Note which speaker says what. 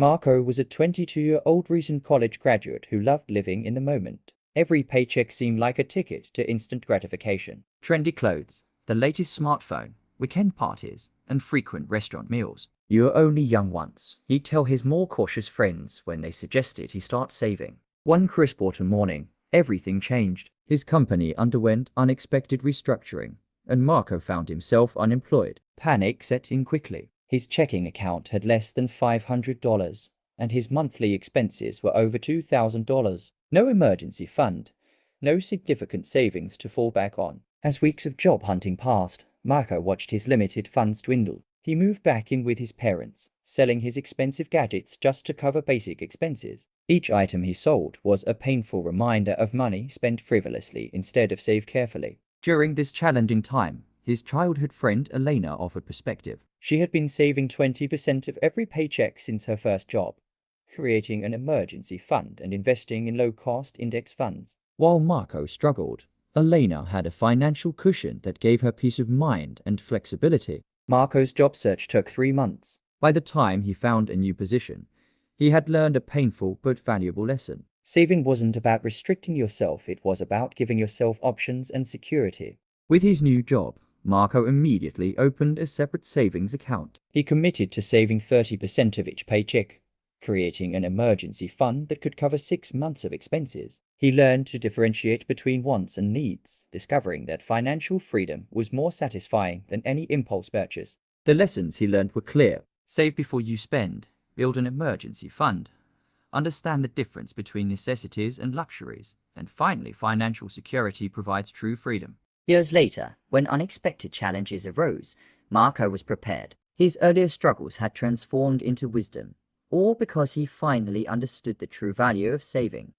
Speaker 1: Marco was a 22-year-old recent college graduate who loved living in the moment. Every paycheck seemed like a ticket to instant gratification. Trendy clothes, the latest smartphone, weekend parties, and frequent restaurant meals. "You're only young once," he'd tell his more cautious friends when they suggested he start saving. One crisp autumn morning, everything changed. His company underwent unexpected restructuring, and Marco found himself unemployed. Panic set in quickly. His checking account had less than $500, and his monthly expenses were over $2,000. No emergency fund, no significant savings to fall back on. As weeks of job hunting passed, Marco watched his limited funds dwindle. He moved back in with his parents, selling his expensive gadgets just to cover basic expenses. Each item he sold was a painful reminder of money spent frivolously instead of saved carefully. During this challenging time, his childhood friend Elena offered perspective. She had been saving 20% of every paycheck since her first job, creating an emergency fund and investing in low-cost index funds. While Marco struggled, Elena had a financial cushion that gave her peace of mind and flexibility. Marco's job search took 3 months. By the time he found a new position, he had learned a painful but valuable lesson. Saving wasn't about restricting yourself, it was about giving yourself options and security. With his new job, Marco immediately opened a separate savings account. He committed to saving 30% of each paycheck, creating an emergency fund that could cover 6 months of expenses. He learned to differentiate between wants and needs, discovering that financial freedom was more satisfying than any impulse purchase. The lessons he learned were clear. Save before you spend, build an emergency fund, understand the difference between necessities and luxuries, and finally, financial security provides true freedom.
Speaker 2: Years later, when unexpected challenges arose, Marco was prepared. His earlier struggles had transformed into wisdom, all because he finally understood the true value of saving.